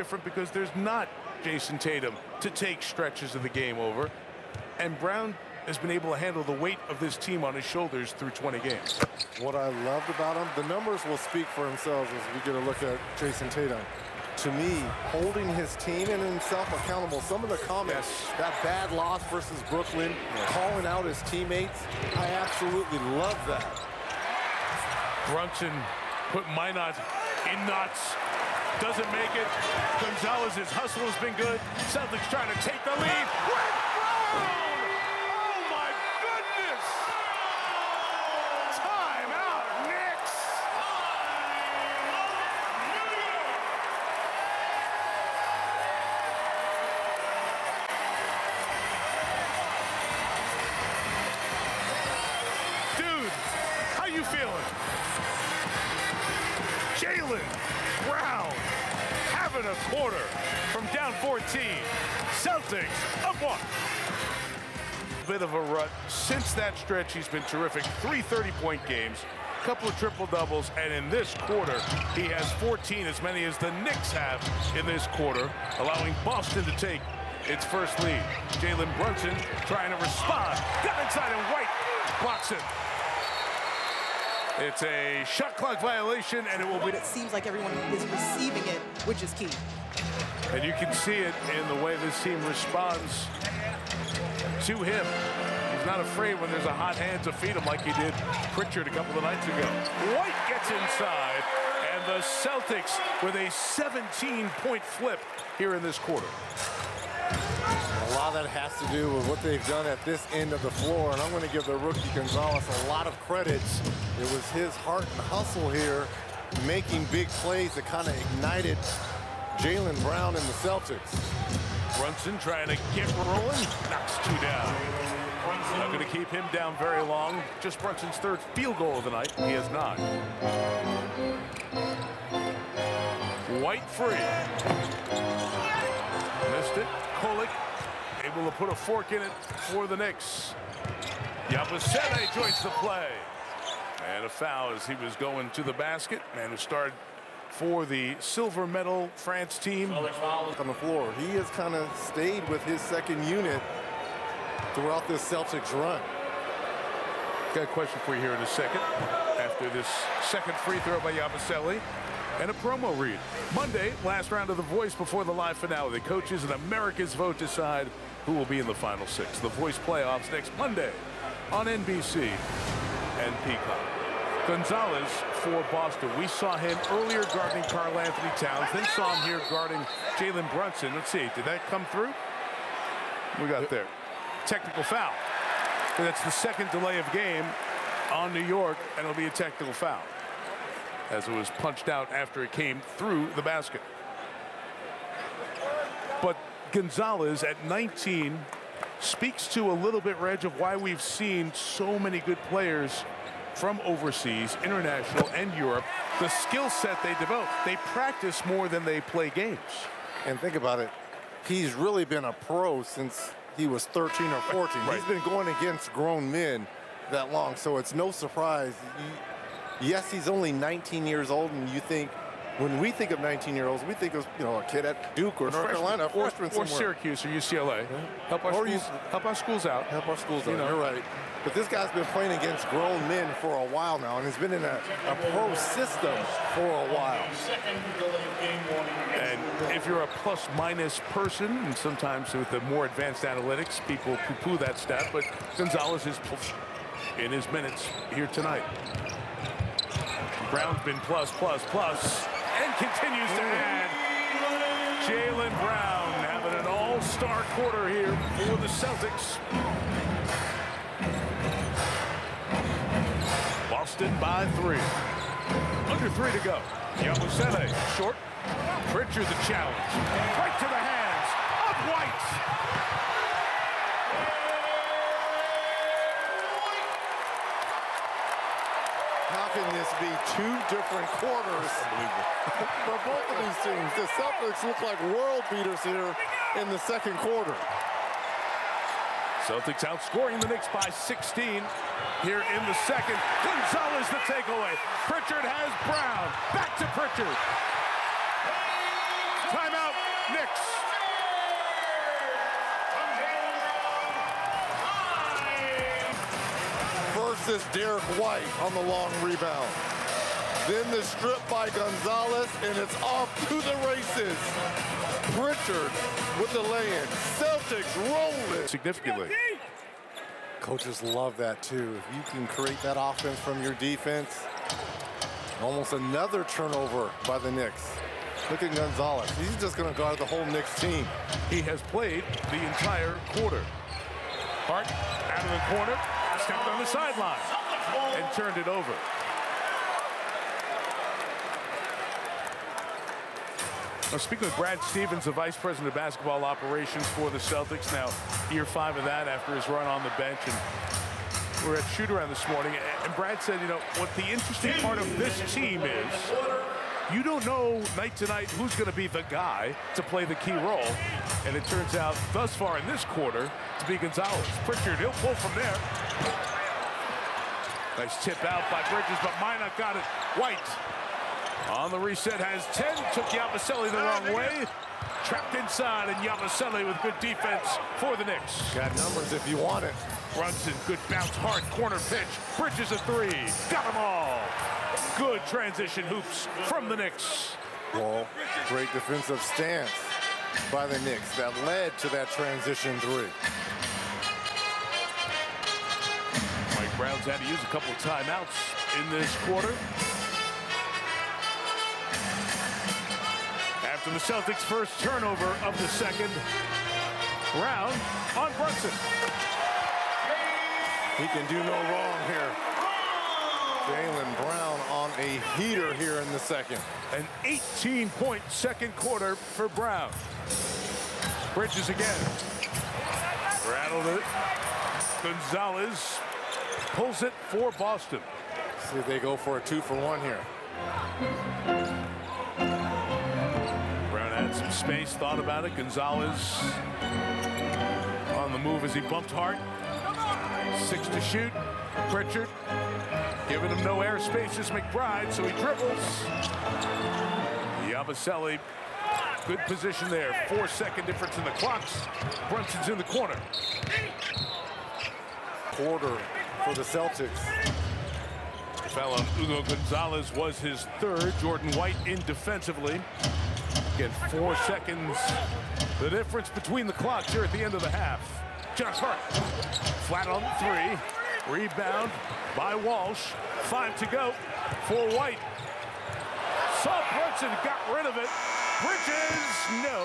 different because there's not Jason Tatum to take stretches of the game over. And Brown has been able to handle the weight of this team on his shoulders through 20 games. What I loved about him, the numbers will speak for themselves as we get a look at Jason Tatum. To me, holding his team and himself accountable. Some of the comments, that bad loss versus Brooklyn, calling out his teammates, I absolutely love that. Brunson put Minot in knots. Doesn't make it. Gonzalez's hustle has been good. Celtics trying to take the lead. With Brown! Oh my goodness! Time out, Knicks! Dude, how you feeling? Jaylen Brown having a quarter from down 14. Celtics up 1. Bit of a rut. Since that stretch, he's been terrific. 3 30-point games, a couple of triple-doubles, and in this quarter, he has 14, as many as the Knicks have in this quarter, allowing Boston to take its first lead. Jalen Brunson trying to respond. Got inside and White blocks it. It's a shot clock violation, and it will be... It seems like everyone is receiving it, which is key. And you can see it in the way this team responds to him. He's not afraid when there's a hot hand to feed him like he did Pritchard a couple of nights ago. White gets inside, and the Celtics with a 17-point flip here in this quarter. A lot of that has to do with what they've done at this end of the floor, and I'm going to give the rookie Gonzalez a lot of credit. It was his heart and hustle here, making big plays that kind of ignited Jaylen Brown and the Celtics. Brunson trying to get rolling, knocks 2 down. Not going to keep him down very long. Just Brunson's 3rd field goal of the night. He has 9. White free. Missed it. Kolek able to put a fork in it for the Knicks. Yabusele joins the play. And a foul as he was going to the basket. Man who started for the silver medal France team. On the floor, he has kind of stayed with his second unit throughout this Celtics run. Got a question for you here in a second. After this second free throw by Yabusele. And a promo read. Monday, last round of The Voice before the live finale. The coaches and America's vote decide who will be in the final 6. The Voice playoffs next Monday on NBC and Peacock. Gonzalez for Boston. We saw him earlier guarding Karl Anthony Towns, then saw him here guarding Jalen Brunson. Let's see, did that come through? We got there. Technical foul. And that's the second delay of game on New York, and it'll be a technical foul, as it was punched out after it came through the basket. But Gonzalez at 19 speaks to a little bit, Reg, of why we've seen so many good players from overseas, international, and Europe. The skill set they develop. They practice more than they play games. And think about it, he's really been a pro since he was 13 or 14. Right. He's been going against grown men that long, so it's no surprise. Yes, he's only 19 years old, and you think, when we think of 19-year-olds, we think of, you know, a kid at Duke or North Carolina, or Syracuse or UCLA. Yeah. Help our schools out. Help our schools out. You know. You're right. But this guy's been playing against grown men for a while now, and he's been in a pro system for a while. And if you're a plus-minus person, and sometimes with the more advanced analytics, people poo-poo that stat, but Gonzalez is in his minutes here tonight. Brown's been plus, and continues to add. Jaylen Brown having an all-star quarter here for the Celtics. Boston by 3. Under 3 to go. Yabusele short. Pritchard the challenge. Right to the hands of White. How can this be 2 different quarters for both of these teams? The Celtics look like world beaters here in the second quarter. Celtics outscoring the Knicks by 16 here in the second. Gonzalez the takeaway. Pritchard has Brown. Back to Pritchard. Timeout. this Derek White on the long rebound. Then the strip by Gonzalez, and it's off to the races. Pritchard with the lay-in. Celtics rolling. Significantly. Coaches love that too. If you can create that offense from your defense. Almost another turnover by the Knicks. Look at Gonzalez. He's just going to guard the whole Knicks team. He has played the entire quarter. Hart out of the corner, stepped on the sideline, and turned it over. Now, speaking with Brad Stevens, the Vice President of Basketball Operations for the Celtics, now year 5 of that after his run on the bench. And we're at shoot-around this morning, and Brad said, you know, what the interesting part of this team is, you don't know night to night who's going to be the guy to play the key role. And it turns out, thus far in this quarter, to be Gonzalez. Pritchard, he'll pull from there. Nice tip out by Bridges, but Minot got it. White on the reset has 10. Took Yabusele the wrong way. Trapped inside, and Yabusele with good defense for the Knicks. Got numbers if you want it. Brunson, good bounce, hard corner pitch. Bridges a 3. Got them all. Good transition hoops from the Knicks. Well, great defensive stance by the Knicks that led to that transition 3. Mike Brown's had to use a couple of timeouts in this quarter. After the Celtics' first turnover of the second, Brown on Brunson. He can do no wrong here. Jaylen Brown on a heater here in the second. An 18-point second quarter for Brown. Bridges again. Rattled it. Gonzalez pulls it for Boston. See if they go for a 2-for-1 here. Brown had some space, thought about it. Gonzalez on the move as he bumped Hart. 6 to shoot. Pritchard giving him no airspace, just McBride, so he dribbles. Yabusele, good position there. 4-second difference in the clocks. Brunson's in the corner. Quarter for the Celtics. Foul on Hugo Gonzalez was his 3rd. Jordan White in defensively. Again, 4 seconds. The difference between the clocks here at the end of the half. Josh Hart, flat on 3. Rebound by Walsh. 5 to go for White. Saw Brunson, got rid of it. Bridges, no.